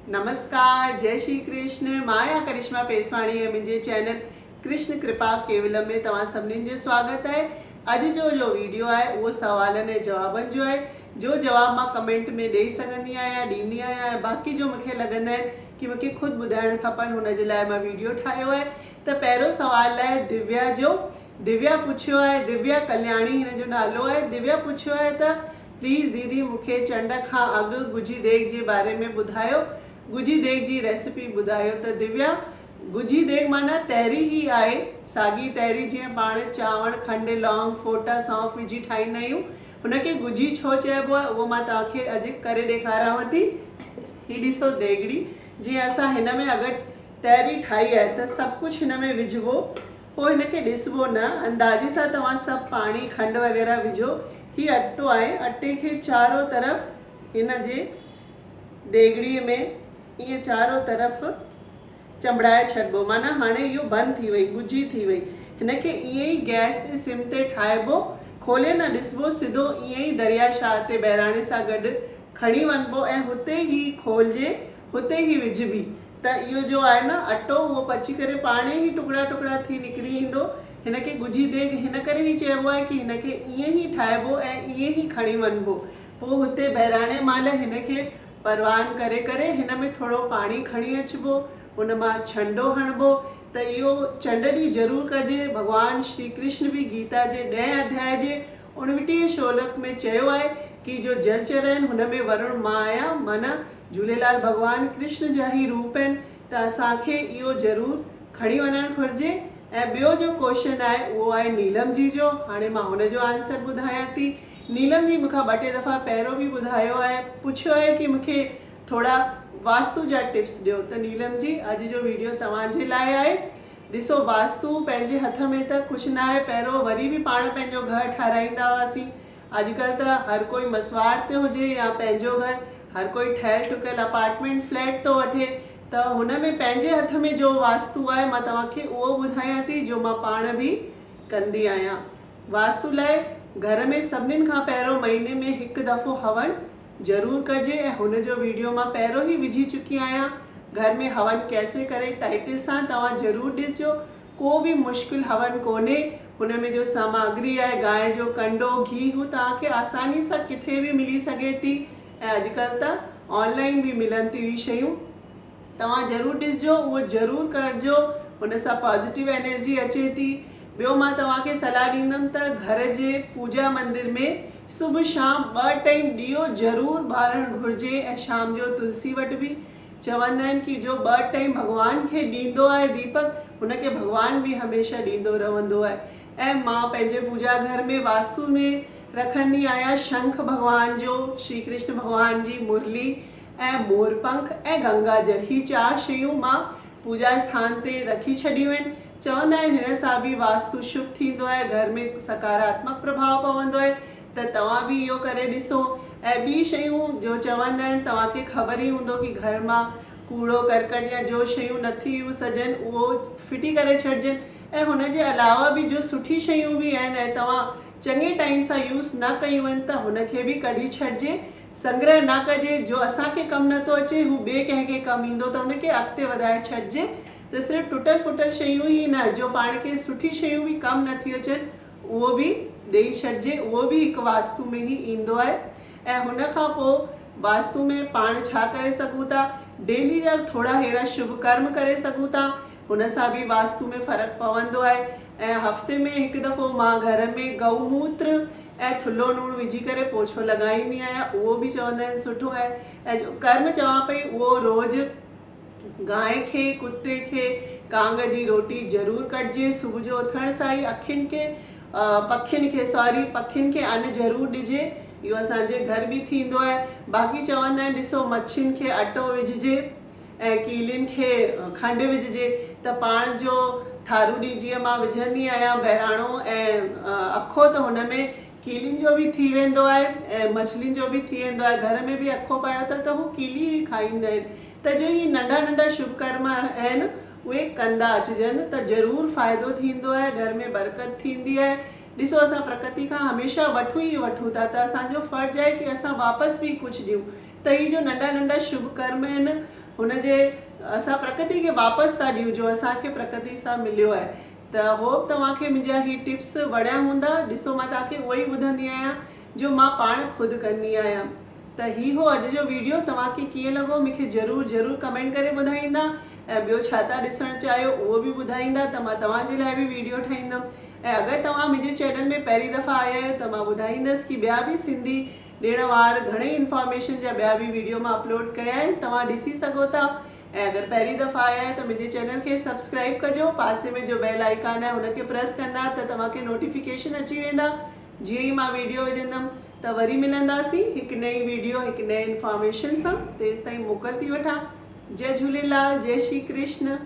नमस्कार, जय श्री कृष्ण। माया करिश्मा पेसवाणी है मुझे चैनल कृष्ण कृपा केवलम में तव्हां सभिनीनि जो स्वागत है। अज जो वीडियो है वो सवालन ऐं जवाबन जो है, जो जवाब मां कमेंट में ॾेई सघंदी आहियां, ॾींदी आहियां। बाक़ी जो मूंखे लॻंदा आहिनि कि मूंखे खुद ॿुधाइण खपनि, हुन जे लाइ मां वीडियो ठाहियो है। त पहिरियों सवाल है दिव्या जो। दिव्या पुछियो है, दिव्या कल्याणी हिन जो नालो है। दिव्या पुछियो है त प्लीज़ दीदी मूंखे चंड खां अॻु ॻुझी देग जे बारे में ॿुधायो, ॻुझी देग जी रेसिपी ॿुधायो। त दिव्या, ॻुझी देग माना तैरी ही आहे, साॻी तैरी जीअं पाण चांवर, खंड, लौंग, फोटा, सौंफ विझी ठाहींदा आहियूं, हुनखे ॻुझी छो चइबो आहे उहो मां तव्हांखे अॼु करे ॾेखारियांव थी। ही ॾिसो देगड़ी, जीअं असां हिन में अगरि तैरी ठाही आहे त सभु कुझु हिन में विझिबो, पोइ हिनखे ॾिसबो न, अंदाज़े सां तव्हां सभु पाणी, खंड वग़ैरह विझो। ही अटो आहे, अटे खे चारों तरफ़ हिन जे देगड़ीअ में ईअं चारों तरफ़ चंबड़ाए छॾिबो, माना हाणे इहो बंदि थी वई, ॻुझी थी वई। हिनखे ईअं ई गैस ते सिम ते ठाहिबो, खोले न ॾिसबो, सिधो ईअं ई दरिया शाह ते बहिराणे सां गॾु खणी वञिबो ऐं हुते ई खोलिजे, हुते ई विझबी। त इहो जो आहे न अटो, उहो पची करे पाणे ई टुकड़ा टुकड़ा थी निकिरी ईंदो। हिनखे ॻुझी देग हिन करे ई चइबो आहे कि हिनखे ईअं ई ठाहिबो ऐं ईअं ई खणी वञिबो। पोइ हुते बहिराणे महिल हिनखे परवान करे करे हिन में थोरो पाणी खणी अचिबो, हुन मां छंडो हणिबो। त इहो चंड ॾींहुं ज़रूरु कजे। भॻवानु श्री कृष्ण बि गीता जे 10 अध्याय जे 29 श्लोक में चयो आहे कि जो जलचर आहिनि हुन में वरुण मां आहियां, माना झूलेलाल भॻवानु कृष्ण जा ई रूप आहिनि। त असांखे इहो ज़रूरु खणी वञणु घुरिजे। ऐं ॿियो जो क्वेश्चन आहे उहो आहे नीलम जी जो। हाणे मां हुन जो आंसर ॿुधायां थी। नीलम जी मूंखां 2-3 दफ़ा पहिरियों बि ॿुधायो आहे, पुछियो आहे कि मूंखे थोड़ा वास्तु जा टिप्स ॾियो। त नीलम जी, अॼु जो वीडियो तव्हांजे लाइ आहे। ॾिसो, वास्तु पंहिंजे हथ में त कुझु न आहे। पहिरियों वरी बि पाण पंहिंजो घर ठाराईंदा हुआसीं। अॼुकल्ह त हर कोई मसवाड़ ते हुजे या पंहिंजो घर, हर कोई ठहियल ठुकियल अपार्टमेंट फ्लैट थो वठे। त हुन में पंहिंजे हथ में जो वास्तु आहे मां तव्हांखे उहो ॿुधायां थी, जो मां पाण बि कंदी आहियां। वास्तु लाइ घर में सभिनीनि खां पहिरियों महीने में 1 दफ़ो हवन ज़रूरु कजे ऐं हुन जो वीडियो मां पहिरियों ई विझी चुकी आहियां। घर में हवन कैसे करे, टाइटल सां तव्हां ज़रूरु ॾिसजो। को बि मुश्किल हवन कोन्हे। हुन में जो सामग्री आहे, गांइ जो कंडो, घी, हू तव्हांखे आसानी सां किथे बि मिली सघे थी ऐं अॼुकल्ह त ऑनलाइन बि मिलनि थी उहे शयूं। तव्हां ज़रूरु ॾिसजो, उहो ज़रूरु करिजो, हुन सां पॉज़िटिव एनर्जी अचे थी। ॿियो मां तव्हांखे सलाह ॾींदमि त घर जे पूजा मंदिर में सुबुह शाम 2 टाइम ॾीओ ज़रूरु ॿारणु घुरिजे ऐं शाम जो तुलसी वटि बि। चवंदा आहिनि कि जो 2 टाइम भॻवान खे ॾींदो आहे दीपक, हुनखे भॻवान बि हमेशह ॾींदो रहंदो आहे। ऐं मां पंहिंजे पूजा घर में वास्तु में रखंदी आहियां शंख भॻवान जो, श्री कृष्ण भॻवान जी मुरली ऐं मोरपंख ऐं गंगा जल। ही 4 शयूं मां पूजा स्थान ते रखी छॾियूं आहिनि। चवंदा आहिनि हिन सां बि वास्तु शुभ थींदो आहे, घर में सकारात्मक प्रभाव पवंदो आहे। त तव्हां बि इहो करे ॾिसो। ऐं ॿी शयूं जो चवंदा आहिनि, तव्हांखे ख़बर ई हूंदो कि घर मां कूड़ो करकट या जो शयूं नथी यूज़ सजनि उहो फिटी करे छॾिजनि। ऐं हुन जे अलावा बि जो सुठी शयूं बि आहिनि ऐं तव्हां चङे टाइम सां यूज़ न कयूं आहिनि त हुनखे बि कढी छॾिजे। संग्रह न कजे। जो असांखे कमु नथो अचे हू ॿिए कंहिंखे कमु ईंदो त हुनखे अॻिते वधाए छॾिजे। त सिर्फ़ु टुटल फुटल शयूं ई न, जो पाण खे सुठी शयूं बि कमु नथियूं अचनि उहो बि ॾेई छॾिजे। उहो बि हिकु वास्तु में ई ईंदो आहे। ऐं हुन खां पोइ वास्तु में पाण छा करे सघूं था, डेली जा थोरा अहिड़ा शुभ कर्म करे सघूं था, हुन सां बि वास्तु में फ़र्क़ु पवंदो आहे। ऐं हफ़्ते में 1 दफ़ो मां घर में गऊमूत्र ऐं थुल्हो लूणु विझी करे पोछो लॻाईंदी आहियां, उहो बि चवंदा आहिनि सुठो आहे। ऐं जो कर्म चवां पई उहो रोज़ु गांइ खे, कुते खे कांग जी रोटी ज़रूरु कटिजे। सुबुह जो उथण सां ई पखियुनि खे अन्न ज़रूरु ॾिजे। इहो असांजे घर बि थींदो आहे। बाक़ी चवंदा आहिनि ॾिसो, मच्छियुनि खे अटो विझिजे ऐं कीलियुनि खे खंड विझिजे। त पाण जो थारू ॾींहुं जीअं मां विझंदी आहियां बहिराणो ऐं अखो, त हुन में कीलियुनि जो बि थी वेंदो आहे ऐं मछलियुनि जो बि थी वेंदो आहे। घर में बि अखो पायो त हू कीली ई खाईंदा आहिनि। त जो ही नंढा नंढा शुभ कर्म आहिनि उहे कंदा अचिजनि त ज़रूरु फ़ाइदो थींदो आहे, घर में बरकत थींदी आहे। ॾिसो, असां प्रकृति खां हमेशह वठूं ई वठूं था, त असांजो फ़र्ज़ु आहे कि असां वापसि बि कुझु ॾियूं। त ही जो नंढा नंढा शुभ कर्म आहिनि हुनजे असां प्रकृति खे वापसि था ॾियूं जो असांखे प्रकृति सां मिलियो आहे। त होप तव्हांखे मुंहिंजा ही टिप्स वणिया हूंदा। ॾिसो मां तव्हांखे उहो ई ॿुधाईंदी आहियां जो मां पाण ख़ुदि कंदी आहियां। त ही हो अॼु जो वीडियो। तव्हांखे कीअं लॻो मूंखे ज़रूरु कमेंट करे ॿुधाईंदा ऐं ॿियो छा था ॾिसणु चाहियो उहो बि ॿुधाईंदा त मां तव्हांजे लाइ बि वीडियो ठाहींदमि। ऐं अगरि तव्हां मुंहिंजे चैनल में पहिरीं दफ़ा आया आहियो त मां ॿुधाईंदसि कि ॿिया बि सिंधी ॾिण वार घणेई इंफॉर्मेशन जा ॿिया बि वीडियो मां अपलोड कया आहिनि, तव्हां ॾिसी सघो था। ऐं अगरि पहिरीं दफ़ा आया आहियो त मुंहिंजे चैनल खे सब्सक्राइब कजो, पासे में जो बेल आइकन आहे हुनखे प्रेस कंदा त तव्हांखे नोटिफिकेशन अची वेंदा जीअं ई मां वीडियो विझंदमि। त वरी मिलंदासीं हिकु नई वीडियो हिकु नई इंफॉर्मेशन सां। तेसिताईं मोकल थी वठां। जय झूलेलाल, जय श्री कृष्ण।